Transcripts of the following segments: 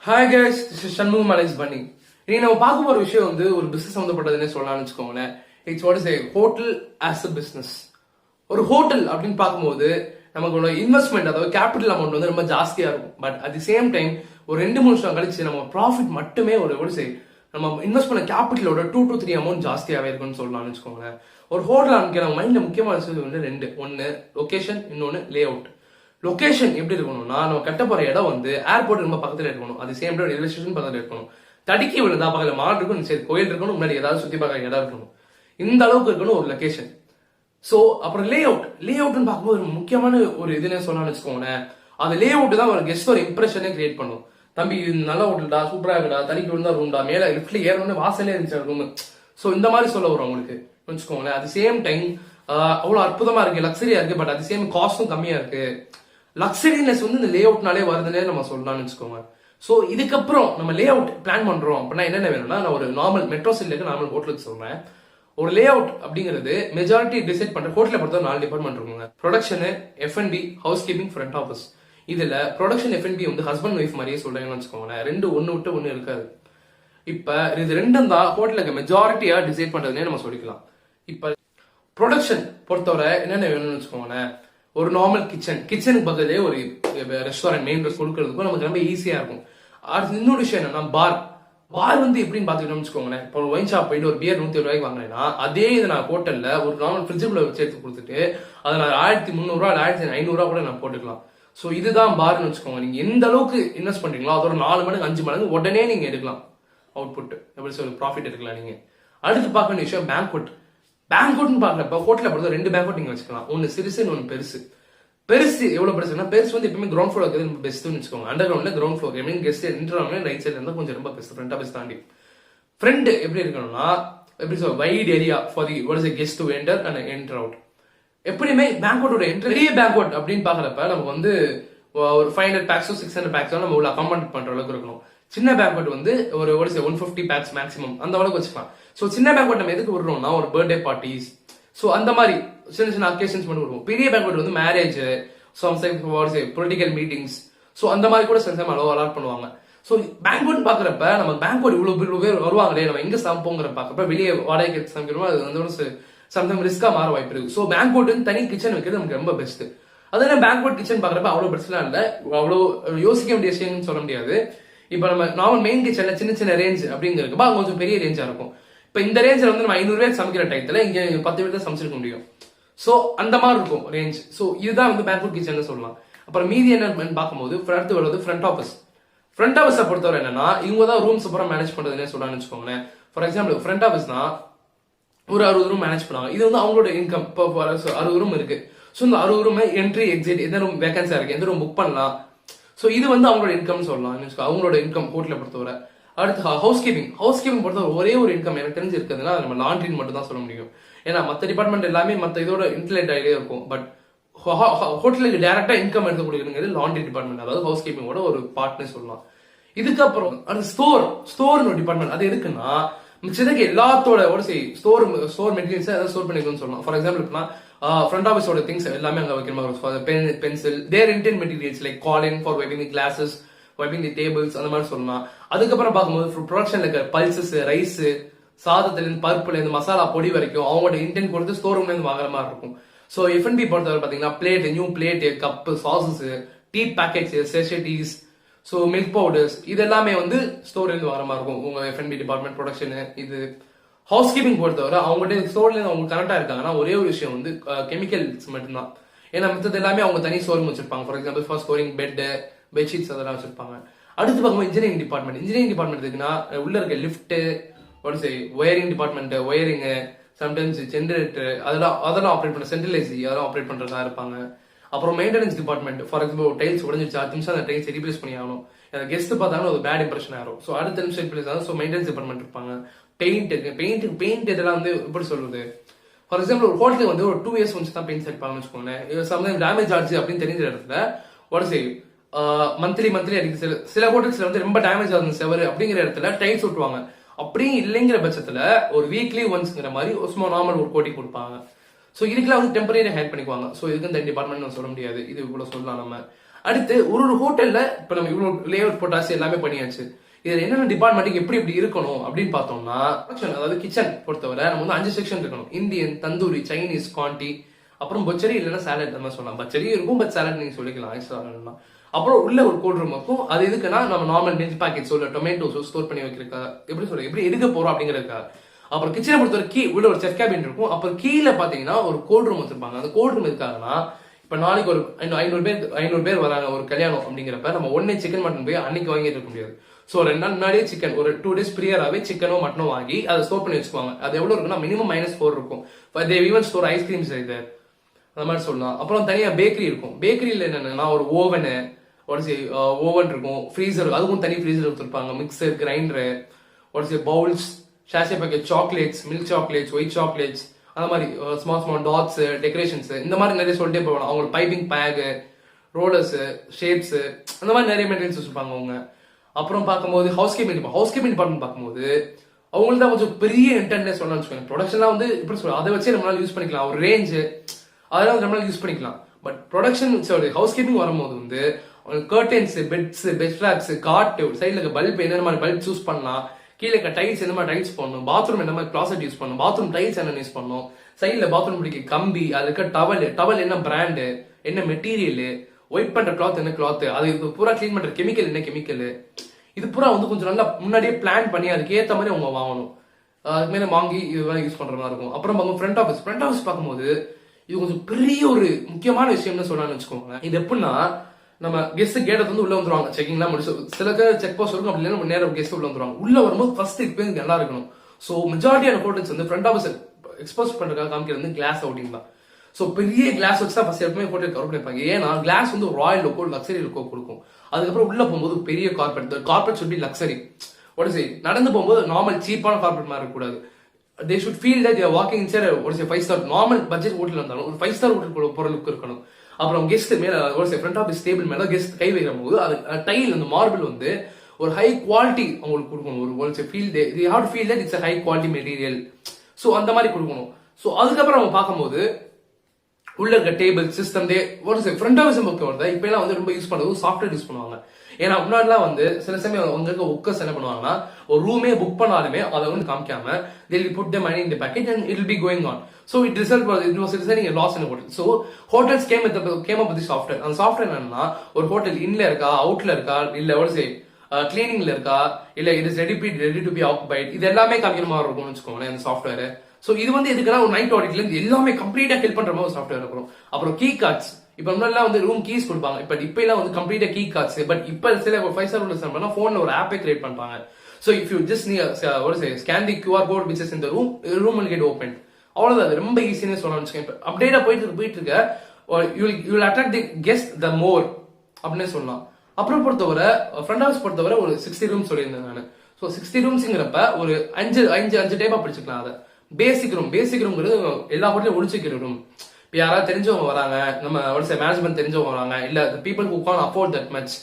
Hi guys, this is Shanmugam manage பண்ணி. இன்னைக்கு நம்ம பார்க்க போற விஷயம் வந்து ஒரு பிசினஸ் சம்மந்தப்பட்டதுன்னு சொல்லலாம்னு வச்சுக்கோங்களேன். It's what is a hotel as a business. ஒரு ஹோட்டல் அப்படின்னு பார்க்கும்போது நமக்கு இன்வெஸ்ட்மெண்ட், அதாவது கேபிட்டல் அமௌண்ட் வந்து ரொம்ப ஜாஸ்தியா இருக்கும். But at the same time ஒரு 2-3 வருஷம் கழிச்சு நம்ம ப்ராஃபிட் மட்டுமே நம்ம இன்வெஸ்ட் பண்ண கேபிட்டலோட 2 to 3 அமௌண்ட் ஜாஸ்தியாவே இருக்கும்னு சொல்லலாம்னு வச்சுக்கோங்களேன். ஒரு ஹோட்டல் அமைக்க நம்ம மைண்ட்ல முக்கியமான விஷயம் வந்து 2. ஒன்னு லொகேஷன், இன்னொன்னு லே அவுட். லொகேஷன் எப்படி இருக்கணும்னா, நம்ம கட்ட போற இடம் வந்து ஏர்போர்ட் ரொம்ப பக்கத்துல இருக்கணும். அது சேம் டைம் ரயில்வே ஸ்டேஷன் பக்கத்துல இருக்கணும். தடுக்கி விழுந்தா பக்கத்துல மால் இருக்கணும், சரி கோயில் இருக்கணும், முன்னாடி ஏதாவது சுத்தி பார்க்க இடம் இருக்கணும். இந்த அளவுக்கு இருக்கணும் ஒரு லொகேஷன். சோ அப்புறம் லே அவுட். லே அவுட்னு பார்க்கும்போது ஒரு முக்கியமான ஒரு இதுன்னு சொல்லலாம்னு வச்சுக்கோங்களேன். அந்த லே அவுட் தான் ஒரு கெஸ்ட் ஒரு இம்ப்ரெஷனே கிரியேட் பண்ணும். தம்பி இது நல்ல ஹோட்டல்டா, சூப்பரா இருக்குடா, தடுக்கி விழுந்தா ரூம்டா, மேல லிஃப்ட்ல ஏறணும்னு வாசலே இருந்துச்சு ரூம். சோ இந்த மாதிரி சொல்ல வரும் அவங்களுக்கு வச்சுக்கோங்களேன். அது சேம் டைம் அவ்வளவு அற்புதமா இருக்கு, லக்ஸரியா இருக்கு. பட் அது சேம் காஸ்டும் கம்மியா இருக்கு. லக்ஸரினஸ் வந்து இந்த லே அவுட்னாலே வருதுன்னே நம்ம சொல்லலாம்னு வச்சுக்கோங்க. சோ இதுக்கப்புறம் நம்ம லே அவுட் பிளான் பண்றோம் அப்படின்னா என்னென்ன வேணும்னா, நான் ஒரு நார்மல் மெட்ரோ சிட்டில நார்மல் ஹோட்டலுக்கு சொல்றேன். ஒரு லே அவுட் அப்படிங்கிறது மெஜாரிட்டி டிசைட் பண்ற ஹோட்டலை பொறுத்த 4 டிபார்ட்மெண்ட் இருக்குங்க. Production, F&B, house keeping, front office. இதுல ப்ரொடக்ஷன், F&B வந்து ஹஸ்பண்ட் ஒய்ஃப் மாதிரியே சொல்றீங்கன்னு வச்சுக்கோங்களேன். 2 ஒன்னு விட்டு ஒன்னு இருக்காது. இப்ப இது 2 தான் ஹோட்டலுக்கு மெஜாரிட்டியா டிசைட் பண்றதுனே நம்ம சொல்லிக்கலாம். இப்ப ப்ரொடக்ஷன் பொறுத்தவரை என்னென்ன வேணும்னு வச்சுக்கோங்களேன். ஒரு நார்மல் கிச்சனுக்கு பக்கத்திலே ஒரு ரெஸ்டாரண்ட் மெயின் கொடுக்கறதுக்கும் நமக்கு ரொம்ப ஈஸியா இருக்கும். அடுத்து இன்னொரு விஷயம் என்னன்னா பார் வந்து எப்படின்னு பாத்துக்கிட்டோம்னு வச்சுக்கோங்களேன். இப்போ ஒயின் ஷாப் போயிட்டு ஒரு பியர் 120 ரூபாய்க்கு வாங்கினேன்னா அதே இது நான் ஹோட்டல்ல ஒரு நார்மல் ஃப்ரிட்ஜுக்குள்ள வச்சு எடுத்து கொடுத்துட்டு அதை நான் 1300 ரூபா 1500 ரூபா கூட நான் போட்டுக்கலாம். சோ இதுதான் பார்னு வச்சுக்கோங்க. நீங்க எந்த அளவுக்கு இன்வெஸ்ட் பண்றீங்களோ அதோட 4 மடங்கு 5 மடங்கு உடனே நீங்க எடுக்கலாம். அவுட்புட் எப்படி சொல்லி ப்ராஃபிட் எடுக்கலாம் நீங்க. அடுத்து பார்க்க வேண்டிய விஷயம் பேங்க்வுட்னு பாக்குறப்ப ஹோட்டல பொறுத்த 2 பேங்க்வுட் நீங்க வச்சுக்கலாம். ஒன்னு சிறுசு, இன்னொன்னு பெருசு. பெருசு எவ்வளவு பெருசுன்னா, பெருசு வந்து எப்பவுமே கிரவுண்ட் ஃப்ளோர் இருக்கிறது பெஸ்ட்னு வச்சுக்கோங்க. அண்டர் கிரவுண்ட்ல கிரவுண்ட் ஃப்ளோர் எப்படியும் கெஸ்ட் என்ட்ராங்க ரைட் சைட்ல இருந்தா கொஞ்சம் ரொம்ப பெஸ்ட். ஃப்ரண்ட் ஆஃபீஸ் தாண்டி ஃப்ரண்ட் எப்படி இருக்கணும்னா, எப்படி சொல்ல, white area for the what is a guest to enter and enter out. எப்படியுமே பேங்க்வுட்டோட பெரிய பேங்க்வுட் அப்படின்னு பாக்குறப்ப நமக்கு வந்து ஒரு 500 பேக்ஸ் 600 பேக்ஸ் நம்ம உள்ள அக்காமடேட் பண்ற அளவுக்கு இருக்கணும். சின்ன பேங்க்வுட் வந்து ஒரு 150 பேக்ஸ் மேக்ஸிமம் அந்த அளவுக்கு வச்சுக்கலாம். சோ சின்ன பேங்க்வுட் நம்ம எதுக்கு விடுறோம்னா, ஒரு பர்த்டே பார்ட்டிஸ், சோ அந்த மாதிரி சின்ன அக்கேஷன்ஸ் மட்டும் விடுவோம். பெரிய பேங்க்வுட் வந்து மேரேஜ், பொலிட்டிக்கல் மீட்டிங்ஸ், சோ அந்த மாதிரி கூட சில டைம் அலாட் பண்ணுவாங்க. சோ பேங்க்வுட் பாக்குறப்ப நம்ம பேங்க்வுட் இவ்வளவு பேர் வருவாங்களே, நம்ம எங்க சமைப்போங்கிற பாக்குறப்ப வெளியே வாடகைக்கு சமைக்கிறோம், அது வந்து சம்டைம் ரிஸ்கா மாற வாய்ப்பு இருக்கு. சோ பேங்க்வுட் தனி கிச்சன் வைக்கிறது நமக்கு ரொம்ப பெஸ்ட். அதனால பேங்க்வுட் கிச்சன் பாக்குறப்ப அவ்வளவு பிரச்சனை இல்ல, அவ்வளவு யோசிக்க வேண்டிய விஷயம்னு சொல்ல முடியாது. இப்ப நம்ம நார்மல் மெயின் கிச்சன்ல சின்ன ரேஞ்ச் அப்படிங்கிறப்ப கொஞ்சம் பெரிய ரேஞ்சா இருக்கும். இப்ப இந்த ரேஞ்சில் வந்து நம்ம 500 பேர் சமைக்கிற டைத்துல இங்க 10 பேர் தான் சமைச்சிருக்க முடியும். சோ அந்த மாதிரி இருக்கும் ரேஞ்ச். சோ இதுதான் வந்து பேங்க்வுட் கிச்சன் சொல்லலாம். அப்புறம் மீதி என்ன பார்க்கும்போது அடுத்து வருவது ஃப்ரண்ட் ஆஃபீஸ். ஃப்ரண்ட் ஆஃபீஸை பொறுத்தவரை என்னன்னா, இவங்க தான் ரூம்ஸ் அப்புறம் மேனேஜ் பண்றதுன்னு சொல்லலாம்னு வச்சுக்கோங்களேன். ஃபார் எக்ஸாம்பிள் ஃப்ரண்ட் ஆஃபீஸ்னா ஒரு 60 ரூம் மேனேஜ் பண்ணுவாங்க. இது வந்து அவங்களோட இன்கம். இப்போ 60 ரூம் இருக்கு. ஸோ இந்த 60 ரூம் என்ட்ரி எக்ஸிட், எந்த ரூம் வேகன்சியா இருக்கு, எந்த ரூம் புக் பண்ணலாம். சோ இது வந்து அவங்களோட இன்கம் சொல்லலாம். அவங்களோட இன்கம் ஹோட்டலை பொறுத்தவரை. அடுத்து ஹவுஸ் கீப்பிங் பொறுத்தவரை ஒரே ஒரு இன்கம் எனக்கு தெரிஞ்சு இருக்குதுன்னா நம்ம லாண்ட்ரின்னு மட்டும் தான் சொல்ல முடியும். ஏன்னா மற்ற டிபார்ட்மெண்ட் எல்லாமே மற்ற இதோட இன்டர்லேட் ஆகிட்டே இருக்கும். பட் ஹோட்டலுக்கு டைரக்டா இன்கம் எடுத்து கொடுக்குறது லாண்ட்ரி டிபார்ட்மெண்ட், அதாவது ஹவுஸ் கீப்பிங்கோட ஒரு பார்ட்னே சொல்லலாம். இதுக்கப்புறம் அது ஸ்டோர் டிபார்ட்மெண்ட். அது எதுக்குன்னா மிச்சதுக்கு எல்லாத்தோட ஸ்டோர் மெட்டீரியல்ஸ் ஏதாவது ஸ்டோர் பண்ணிக்கணும்னு சொல்லலாம். ஃபார் எக்ஸாம்பிள் இப்பனா ஃப்ரண்ட் ஆஃபீஸோட திங்ஸ் எல்லாமே அங்க வைக்கிற மாதிரி இருக்கும். Pencil, their indent materials like Colin for wiping the glasses, wiping the tables, அந்த மாதிரி சொல்லலாம். அதுக்கப்புறம் பார்க்கும்போது ப்ரொடக்ஷன்ல இருக்கிற பல்சஸ், ரைஸ், சாதத்துல இருந்து பருப்புல இருந்து மசாலா பொடி வரைக்கும் அவங்களோட இன்டென்ட் கொடுத்து ஸ்டோர் ரூம்ல இருந்து வாங்குற மாதிரி இருக்கும். சோ F&B பொறுத்தவரை பாத்தீங்கன்னா plate, new plate, cup, sauces, tea packets, sachets, so milk powders, இது எல்லாமே வந்து ஸ்டோர்ல இருந்து வர மாதிரி இருக்கும். உங்க F&B டிபார்ட்மெண்ட் ப்ரொடக்ஷன். இது ஹவுஸ் கீப்பிங் பொறுத்தவரை அவங்கள்ட்ட ஸ்டோர்ல இருந்து அவங்க கனெக்டா இருக்காங்கன்னா ஒரே ஒரு விஷயம் வந்து கெமிக்கல்ஸ் மட்டும்தான். ஏன்னா மற்றது எல்லாமே அவங்க தனி ஸ்டோர் வச்சிருப்பாங்க. For example for storing bedsheets அதெல்லாம் வச்சிருப்பாங்க. அடுத்து பார்க்கும்போது இன்ஜினியரிங் டிபார்ட்மெண்ட் இருக்குன்னா உள்ள இருக்க lift, wiring department, wiring, sometimes generator, அதெல்லாம் ஆப்ரேட் பண்ண, சென்ட்ரலைசி அதெல்லாம் ஆப்ரேட் பண்றதா இருப்பாங்க. அப்புறம் maintenance department. For example tiles உடஞ்சிருச்சு, 10 நிமிஷம் அந்த டைல்ஸ் ரீப்ளேஸ் பண்ணி ஆகணும். கெஸ்ட் பார்த்தாலும் ஒரு பேட் இம்ப்ரெஷன் ஆகும். ஸோ அடுத்த நிமிஷம் ரீப்ளேஸ் ஆகும். ஸோ மெயின்டெனன்ஸ் டிபார்ட்மெண்ட் இருப்பாங்க. பெயிண்ட் இதெல்லாம் வந்து எப்படி சொல்றது, ஃபார் எக்ஸாம்பிள் ஒரு ஹோட்டலுக்கு வந்து ஒரு 2 இயர்ஸ் ஒன்ஸ் தான் பெயிண்ட்ஸ் அடிப்பாங்கன்னு வச்சுக்கோங்களேன். சம்டைம் டேமேஜ் ஆச்சு அப்படின்னு தெரிஞ்ச இடத்துல மந்த்லி அடிக்க சில ஹோட்டல்ஸ்ல வந்து ரொம்ப டேமேஜ் ஆகுது செவரு அப்படிங்கிற இடத்துல டைல்ஸ் ஒட்டுவாங்க. அப்படியும் இல்லைங்கிற பட்சத்துல ஒரு வீக்லி ஒன்ஸ்ங்கிற மாதிரி சும்மா நார்மல் ஒரு கோட்டி கொடுப்பாங்க. சோ இதுக்கெல்லாம் வந்து டெம்பரரி ஹேட் பண்ணிக்குவாங்க. சோ இதுக்கு இந்த டிபார்ட்மெண்ட் சொல்ல முடியாது, இது இவ்வளவு சொல்லலாம் நம்ம. அடுத்து ஒரு ஹோட்டல்ல இப்ப நம்ம இவ்வளவு லேஅவுட் போட்டாச்சு, எல்லாமே பண்ணியாச்சு. இதுல என்னென்ன டிபார்ட்மெண்ட்டுக்கு எப்படி எப்படி இருக்கணும் அப்படின்னு பார்த்தோம்னா, அதாவது கிச்சன் பொறுத்தவரை நம்ம வந்து 5 செக்ஷன் இருக்கணும். இந்தியன், தந்தூரி, சைனீஸ், காண்டி, அப்புறம் பச்சரி இல்லைன்னா சாலட் நம்ம சொல்லலாம். பச்சரி இருக்கும், பட் சாலட் நீங்க சொல்லிக்கலாம் எக்ஸ்ட்ரா. அப்புறம் உள்ள ஒரு கோல்ட் ரூம் இருக்கும். அது எதுக்குன்னா நம்ம நார்மல் மில்க் பாக்கெட்ஸோ இல்ல டொமேட்டோஸோ ஸ்டோர் பண்ணி வைக்கிறக்கா, எப்படி எடுக்க போறோம் அப்படிங்கிறதுக்கா. அப்புறம் கிச்சனை பொறுத்தவரை உள்ள ஒரு செஃப் கேபின் இருக்கும். அப்புறம் கீழே பாத்தீங்கன்னா ஒரு கோல்ட் ரூம் வச்சிருப்பாங்க. அந்த கோல்ட் ரூம் எதுக்காகனா, இப்ப நாளைக்கு ஒரு 500 பேர் வராங்க ஒரு கல்யாணம் அப்படிங்கிறப்ப நம்ம ஒன்னே சிக்கன் மட்டன் போய் அன்னைக்கு வாங்கிட்டு இருக்க முடியாது. சோ 2 நாள் முன்னாடியே சிக்கன் ஒரு 2 days ப்ரியராகவே சிக்கனோ மட்டனோ வாங்கி அதை ஸ்டோர் பண்ணி வச்சுக்குவாங்க. அது எவ்வளவு இருக்குன்னா மினிமம் -4 இருக்கும். ஈவன் ஸ்டோர் ஐஸ்கிரீம்ஸ் இது அந்த மாதிரி சொல்லலாம். அப்புறம் தனியா பேக்கரி இருக்கும். பேக்கரியில என்னன்னா ஒரு ஓவன் இருக்கும், ஃப்ரீசர், அதுக்கும் தனி ஃப்ரீசர் கொடுத்துருப்பாங்க, mixer, grinder, bowls, sachet packet, chocolates, milk chocolates, white chocolates, அந்த மாதிரி ஸ்மால் டாட்ஸ், டெக்கரேஷன்ஸ், இந்த மாதிரி நிறைய சொல்லிட்டே போகலாம். அவங்களுக்கு பைப்பிங் பேக், ரோலர்ஸ், ஷேப்ஸ், அந்த மாதிரி நிறைய மெட்டீரியல்ஸ் வச்சிருப்பாங்க அவங்க. அப்புறம் பார்க்கும்போது ஹவுஸ் கீப்பிங் டிபார்ட்மெண்ட் பார்க்கும்போது அவங்களுக்கு தான் கொஞ்சம் பெரிய இன்டர்னே சொல்லலாம்னு வச்சுக்கோங்க. ப்ரொடக்ஷன்லாம் வந்து இப்படி சொல்ல அதை வச்சே நம்மளால யூஸ் பண்ணிக்கலாம், ஒரு ரேஞ்சு அதெல்லாம் வந்து நம்மளால யூஸ் பண்ணிக்கலாம். பட் ப்ரொடக்ஷன் ஹவுஸ் கீப்பிங் வரும்போது வந்து curtains, beds, bed straps, cot, சைட்ல இருக்க பல்ப், என்ன மாதிரி பல்ப் சூஸ் பண்ணலாம், கீழே டைல்ஸ் என்ன மாதிரி டைல்ஸ் பண்ணணும், பாத்ரூம் என்ன மாதிரி கிளாசெட் யூஸ் பண்ணணும், பாத்ரூம் டைல்ஸ் என்ன யூஸ் பண்ணணும், சைட்ல பாத்ரூம் பிடிக்க கம்பி, அது இருக்க டவல் என்ன பிராண்டு, என்ன மெட்டீரியல், ஒயிட் பண்ற கிளாத் என்ன கிளாத், அது பூரா கிளீன் பண்ற கெமிக்கல் என்ன கெமிக்கல், இது பூரா வந்து கொஞ்சம் நல்லா முன்னாடியே பிளான் பண்ணி அதுக்கு ஏத்த மாதிரி அவங்க வாங்கணும். அதுக்கு மேல வாங்கி இது யூஸ் பண்ற மாதிரி இருக்கும். அப்புறம் ஃப்ரண்ட் ஆஃபீஸ் பார்க்கும்போது இது கொஞ்சம் பெரிய ஒரு முக்கியமான விஷயம்னு சொல்லலாம்னு வச்சுக்கோங்க. இது எப்படின்னா, நம்ம கெஸ்ட் கேட்டது வந்து உள்ள வந்துருவாங்க, செக்கிங்லாம் முடிச்சு சில செக் போஸ்ட் இருக்கும், அப்படி இல்லைன்னா நேரம் கெஸ்ட் உள்ள வந்துருவாங்க. உள்ள வரும்போது ஃபர்ஸ்ட் எக்ஸ்பீரியன்ஸ் நல்லா இருக்கணும். ஸோ மெஜாரிட்டியான ஹோட்டல்ஸ் வந்து ஃப்ரண்ட் ஆஃபீஸ் எக்ஸ்போஸ் பண்றதுக்காக காமிக்கிறது கிளாஸ் அவுட்டிங் தான். ஸோ பெரிய கிளாஸ் வச்சு தான் ஃபர்ஸ்ட் எப்பவுமே ஹோட்டல் கவர் பண்ணிருப்பாங்க. ஏன்னா கிளாஸ் வந்து ராயல் லுக்கோ லக்ஸரி லுக்கோ கொடுக்கும். அதுக்கப்புறம் உள்ள போகும்போது பெரிய கார்பெட் சுட் பி லக்ஸரி. நடந்து போகும்போது நார்மல் சீப்பான கார்பெட் மாதிரி இருக்கக்கூடாது. they should feel that they are walking inside a 5-star normal budget hotel இருந்தாலும் ஒரு 5-star hotel போற லுக் இருக்கணும். அப்புறம் கெஸ்ட் மேல ஃப்ரண்ட் ஆஃபீஸ் டேபிள் மேல கெஸ்ட் கை வைக்கும் போது அது டைல் அந்த மார்பிள் வந்து ஒரு ஹை குவாலிட்டி அவங்களுக்கு கொடுக்கணும். ஒரு feel they have to feel that it's a high quality material. So அந்த மாதிரி கொடுக்கணும். சோ அதுக்கப்புறம் நம்ம பார்க்கும்போது உள்ள இருக்க டேபிள் சிஸ்டம் ஃப்ரண்ட் ஆஃபீஸ் வருது. இப்ப எல்லாம் வந்து ரொம்ப யூஸ் பண்றது சாஃப்ட்வேர் யூஸ் பண்ணுவாங்க. ஏன்னா முன்னாடிலாம் வந்து சில சமயம் உங்களுக்கு ஒர்க்கர்ஸ் என்ன பண்ணுவாங்கன்னா ஒரு ரூமே புக் பண்ணாலுமே அதை வந்து காமிக்காம they will put the money in the package and it will be going on. So it was resulting in loss in a hotel. So hotels came up with this software. அந்த software என்னன்னா ஒரு hotel இன்ல இருக்கா, அவுட்ல இருக்கா, இல்ல கிளீனிங்ல இருக்கா, இல்ல it is ready to be occupied, இது எல்லாமே காமிக்கிற மாதிரி இருக்கும்னு வச்சுக்கோங்களேன் இந்த சாஃப்ட்வேர். சோ இது வந்து எதுக்குன்னா ஒரு நைட் ஆடிட்ல இருந்து எல்லாமே கம்ப்ளீட்டா ஹெல்ப் பண்ற மாதிரி சாஃப்ட்வேர் இருக்கும். அப்புறம் கீ கார்ட்ஸ், இப்ப முன்னாடிலாம் வந்து ரூம் கீஸ் கொடுப்பாங்க, இப்ப எல்லாம் வந்து கம்ப்ளீட்டா கீ கார்ட்ஸ். பட் இப்ப சில 5-star ஹோட்டல்ஸ் பண்ணா போன்ல ஒரு ஆப்பே கிரியேட் பண்றாங்க. So if you just scan the QR code which is in the room will get opened. அவ்வளவுதான், அது ரொம்ப ஈஸியா சொல்லலாம்னு வச்சுக்கோங்க. அப்டேட்டா போயிட்டு இருக்க you will attract the guest the more அப்படின்னு சொல்லலாம். அப்புறம் பொறுத்தவரை ஃப்ரண்ட் ஹவுஸ் பொறுத்தவரை ஒரு 60 ரூம் சொல்லியிருந்தேன் நான். ஸோ 60 ரூம்ஸ்ங்கிறப்ப ஒரு 5 டைப்பா பிடிச்சிக்கலாம். அதை பேசிக் ரூம்ங்கிறது எல்லா ஹோட்டலையும் ஒழிச்சிக்கிற ரூம். இப்போ யாராவது தெரிஞ்சவங்க வராங்க, நம்ம மேனேஜ்மெண்ட் தெரிஞ்சவங்க வராங்க, இல்ல people who Khan afford that much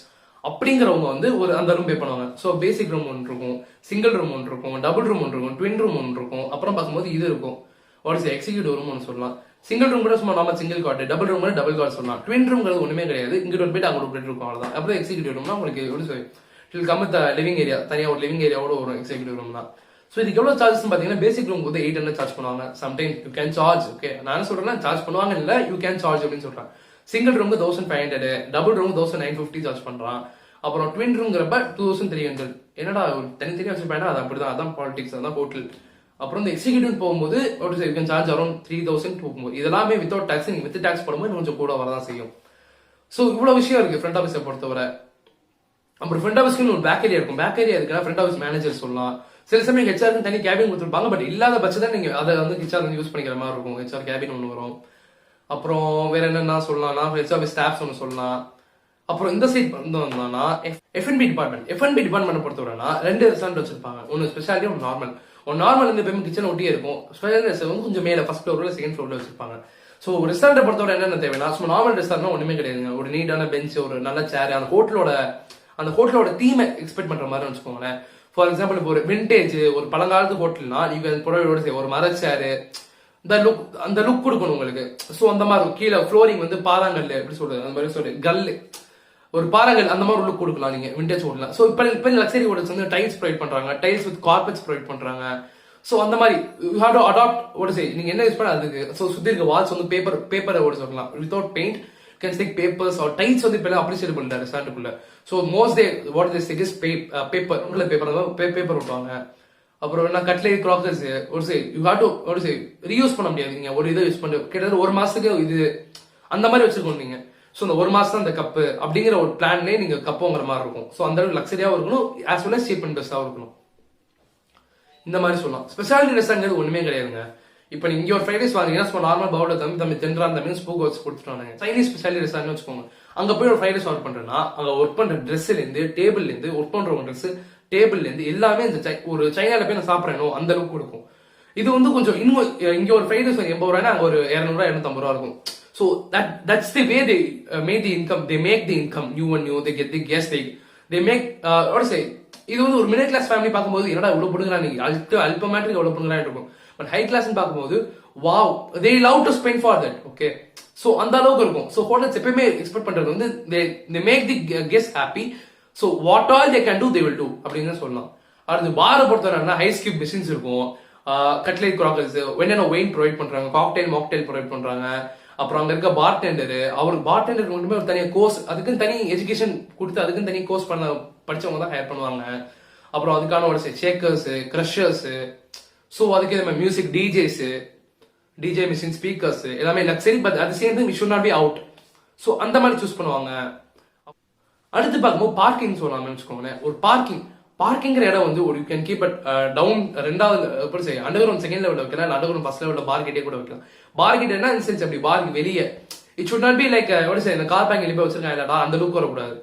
அப்படிங்கிறவங்க வந்து ஒரு அந்த ரூம் பே பண்ணுவாங்க. ஸோ பேசிக் ரூம் ஒன்று இருக்கும், சிங்கிள் ரூம் ஒன்று இருக்கும், டபுள் ரூம் ஒன்று இருக்கும், ட்வின் ரூம் ஒன்று இருக்கும். அப்புறம் பார்க்கும்போது இது இருக்கும், எக்ஸிக்யூட்டிவ் ரூம் ஒன்று சொல்லலாம். சிங்கிள் ரூம் கூட சும்மா நம்ம சிங்கிள் கார்டு, டபுள் ரூம் கூட டபுள் கார்டு சொல்லலாம். ட்வின் ரூம்ங்கிறது ஒண்ணுமே கிடையாது, இங்கிட்ட ஒரு போயிட்டு அங்க ஒரு பெட் இருக்கும், அவ்வளவுதான். அப்புறம் எக்ஸிக்யூட்டிவ் ரூம்னா உங்களுக்கு கம் வித் லிவிங் ஏரியா, தனியா ஒரு லிவிங் ஏரியாவோட வரும் எக்ஸிக்யூட்டிவ் ரூம்னா. ஸோ இதுக்கு எவ்வளவு சார்ஜஸ் பாத்தீங்கன்னா பேசிக் ரூம் வந்து 800 சார்ஜ் பண்ணுவாங்க. Sometime you can charge, okay நான் என்ன சொல்றேன் சார்ஜ் பண்ணுவாங்க இல்ல, யூ கேன் சார்ஜ் அப்படின்னு சொல்றேன். Single room 1500, double room 1950 charge பண்றான். அப்புறம் ட்வின் ரூம்ங்கிறப்ப 2300. என்னடா ஒரு தனித்தனியா வச்சிருப்பேன், அது அப்படிதான், அதான் பாலிடிக்ஸ், அதான் ஹோட்டல். அப்புறம் இந்த எக்ஸிக்யூட்டிவ் போகும்போது சார்ஜ் அரௌண்ட் 3000 போகும்போது இதெல்லாமே வித்வுட் டாக்ஸ், நீங்க வித் டாக்ஸ் போடும்போது கொஞ்சம் கூட வரதான் செய்யும். ஸோ இவ்வளவு விஷயம் இருக்கு ஃப்ரண்ட் ஆஃபீஸை பொறுத்தவரை. அப்புறம் ஃப்ரண்ட் ஆஃபீஸ்க்கு ஒரு பேக் ஏரியா இருக்கும். பேக் ஏரியா இருக்குன்னா ஃப்ரண்ட் ஆஃபீஸ் மேனேஜர் சொல்லலாம். சில சமயம் ஹெச்ஆருக்கு தனி கேபின் கொடுத்துருப்பாங்க, பட் இல்லாத பட்சத்தை நீங்க அதை வந்து ஹெச்ஆர் வந்து யூஸ் பண்ணிக்கிற மாதிரி இருக்கும். ஹெச்ஆர் கேபின் ஒன்று வரும். அப்புறம் வேற என்னன்னா சொல்லலாம், ஹெச்ஆர் ஸ்டாஃப்ஸ் ஒன்று சொல்லலாம். அப்புறம் இந்த சைட் வந்தோம்னா F&B டிபார்ட்மெண்ட் பொறுத்தவரைனா 2 ரெஸ்டாரண்ட் வச்சிருப்பாங்க, ஒன்னு ஸ்பெஷாலிட்டி, ஒன்று நார்மல். ஒரு நார்மல் வந்து எப்பயுமே கிச்சன் ஒட்டியே இருக்கும், ஸ்பெஷல் வந்து கொஞ்சம் மேல ஃபர்ஸ்ட் ஃப்ளோர்ல செகண்ட் ஃப்ளோர்ல வச்சிருப்பாங்க. ஸோ ரெஸ்டாரண்ட் பொறுத்தவரை என்னென்ன தேவைன்னா, சும்மா நார்மல் ரெஸ்டாரண்ட் ஒண்ணுமே கிடையாதுங்க. ஒரு நீட்டான பெஞ்ச், ஒரு நல்ல சேர், அந்த ஹோட்டலோட தீமை எக்ஸ்பெக்ட் பண்ற மாதிரி வச்சுக்கோங்களேன். ஃபார் எக்ஸாம்பிள் இப்போ ஒரு விண்டேஜ் ஒரு பழங்காலத்து ஹோட்டல்னா நீங்க ஒரு மர சேரு, அந்த லுக் கொடுக்கணும் உங்களுக்கு. ஸோ அந்த மாதிரி கீழே ஃப்ளோரிங் வந்து பாதாங்கல்ல எப்படி சொல்றது, அந்த மாதிரி கல்லு, ஒரு பாறைகள் அந்த மாதிரி உள்ள கொடுக்கலாம் நீங்க விண்டேஜ் ஹோட்டல். ஸோ இப்போ லக்ஸரி ஹோட்டல்ஸ் வந்து டைல்ஸ் ப்ரொவைட் பண்றாங்க, டைல்ஸ் வித் கார்பெட்ஸ் ப்ரொவைட் பண்றாங்க. ஸோ அந்த மாதிரி யூ ஹேவ் டு அடாப்ட் ஓட சே நீங்க என்ன யூஸ் பண்ண அதுக்கு. ஸோ சுத்தி இருக்க வால்ஸ் வந்து பேப்பரை ஓட சொல்லலாம் without paint can stick papers or tiles வந்து இப்போ அப்ரிசியேட் பண்ணிட்டாரு ரெஸ்டாரண்ட்டுக்குள்ள. So most day what they stick is paper paper விட்டுவாங்க. அப்புறம் என்ன கட்லரி கிராக்கர்ஸ் ஒரு சே யூ ஹேவ் டு ஒரு சே ரீயூஸ் பண்ண முடியாது. நீங்க ஒரு இதை யூஸ் பண்ணி கிட்டத்தட்ட ஒரு மாசத்துக்கு இது அந்த மாதிரி வச்சிருக்கோம் நீங்க. ஸோ இந்த ஒரு மாசம் அந்த கப்பு அப்படிங்கிற ஒரு பிளான்லேயே நீங்க கப்பு வாங்குற மாதிரி இருக்கும். ஸோ அந்த அளவுக்கு லக்ஸரியாவும் இருக்கணும், as well as cheap and பெஸ்டாகவும் இருக்கணும். இந்த மாதிரி சொல்லலாம். ஸ்பெஷாலிட்டி ரெஸ்டாரண்ட் ஒண்ணுமே கிடையாதுங்க. இப்போ நீங்க இங்க ஒரு ஃப்ரைட் ரைஸ் வாங்கினீங்கன்னா நார்மல் பவுல தம்பி தென்றா அந்த மீன்ஸ் பூக்கு வச்சு கொடுத்துட்டாங்க. சைனீஸ் ஸ்பெஷாலிட்டி ரெஸ்டாரண்ட் வச்சுக்கோங்க. அங்க போய் ஒரு ஃப்ரைட் ரைஸ் ஆர்டர் பண்றேன்னா அங்க ஒர்க் பண்ற ட்ரெஸ்ல இருந்து டேபிள்ல இருந்து ஒர்க் பண்றவங்க ட்ரெஸ் டேபிள்ல இருந்து எல்லாமே இந்த ஒரு சைனால போய் நான் சாப்பிடணும் அந்த அளவுக்கு கொடுக்கும். இது வந்து கொஞ்சம் இன்னும் இங்க ஒரு ஃப்ரைட் ரைஸ் 80 ரூபாய்னா அங்க ஒரு 200 ரூபாய் 250 ரூபா இருக்கும். So that's the way they made the income. They make the income new and new. They get the guests. They make what to say. இது வந்து ஒரு மிடில் கிளாஸ் ஃபேமிலி பார்க்கும்போது என்னடா இவ்வளவு பண்ணுறா நீங்க அல்பமேட்டிக் எவ்வளவு பண்ணுறான்னு இருக்கும். பட் ஹை கிளாஸ் பார்க்கும்போது wow they love to spend for that. Okay, so அந்த அளவுக்கு இருக்கும். ஸோ ஹோட்டல்ஸ் எப்பயுமே எக்ஸ்பெக்ட் பண்றது வந்து they make the guests happy. So what all they can do they will do அப்படின்னு சொல்லலாம். அடுத்து பாரை பொறுத்தவரைன்னா ஹை ஸ்கிப் மிஷின்ஸ் இருக்கும், கட்லரி கிராக்கர்ஸ், வெண்ணெய் ஒயின் ப்ரொவைட் பண்றாங்க, மாக்டெயில் ப்ரொவைட் பண்றாங்க. அப்புறம் அங்க இருக்க பார்டெண்டர், அவருக்கு பார்டெண்டருக்கு மட்டுமே ஒரு தனியாக கோர்ஸ், அதுக்குன்னு தனி எஜுகேஷன் கொடுத்து அதுக்குன்னு தனி கோர்ஸ் படிச்சவங்க தான் ஹையர் பண்ணுவாங்க. அப்புறம் அதுக்கான ஒரு ஷேக்கர்ஸ், கிரஷர்ஸ், ஸோ அதுக்கு மியூசிக் டிஜே மிஷின், ஸ்பீக்கர்ஸ் எல்லாமே லக்ஸரி. பட் அது சேர்ந்து we should not be out. So அந்த மாதிரி சூஸ் பண்ணுவாங்க. அடுத்து பார்க்கும்போது பார்க்கிங் சொல்லலாம்னு வச்சுக்கோங்களேன். ஒரு பார்க்கிங்கிற இடம் வந்து ஒரு you can keep at down ரெண்டாவது எப்படி செய்ய அண்டர் கிரவுண்ட் செகண்ட் லெவலில் வைக்கலாம், அண்டர் கிரவுண்ட் ஃபர்ஸ்ட் லெவலில் பார்க்கிட்டே கூட வைக்கலாம். பார்க்கிட் என்ன சென்ஸ் அப்படி பார்க்கு வெளியே it should not be like எப்படி செய்ய இந்த கார் பார்க்கிங் போய் வச்சிருக்காங்க இல்லடா அந்த அளவுக்கு வரக்கூடாது.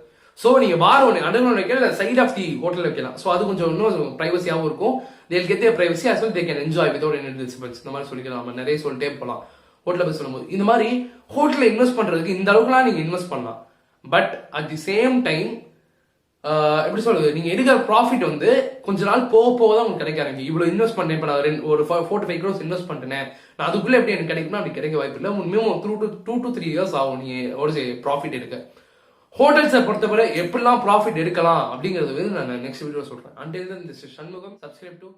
ஸோ நீங்க பார் ஒன்று அண்டர் கிரவுண்ட் வைக்கலாம், சைட் ஆஃப் தி ஹோட்டல் வைக்கலாம். ஸோ அது கொஞ்சம் இன்னும் பிரைவசியாகவும் இருக்கும். They'll get their privacy as well they can enjoy without any disturbance. இந்த மாதிரி சொல்லிக்கலாம். நம்ம நிறைய சொல்லிட்டே போகலாம் ஹோட்டலை பற்றி சொல்லும்போது. இந்த மாதிரி ஹோட்டலில் இன்வெஸ்ட் பண்றதுக்கு இந்த அளவுக்குலாம் நீங்க இன்வெஸ்ட் பண்ணலாம். But at the same time எப்படி சொல்றது, நீங்க எடுக்கிற ப்ராஃபிட் வந்து கொஞ்ச நாள் போக தான் உங்களுக்கு கிடைக்க ஆரம்பிக்கும். இவ்வளவு இன்வெஸ்ட் பண்ணேன், இப்போ நான் ஒரு 4 to 5 crores இன்வெஸ்ட் பண்ணிட்டேன், நான் அதுக்குள்ள எப்படி எனக்கு கிடைக்கும்னா அப்படி கிடைக்க வாய்ப்பு இல்லை. மினிமம் 2 to 3 years ஆகும் நீ ஒரு ப்ராஃபிட் எடுக்க. ஹோட்டல்ஸை பொறுத்தவரை எப்படிலாம் ப்ராஃபிட் எடுக்கலாம் அப்படிங்கிறது நான் நெக்ஸ்ட் வீடியோ சொல்றேன். Until then this is Shanmugam. Subscribe to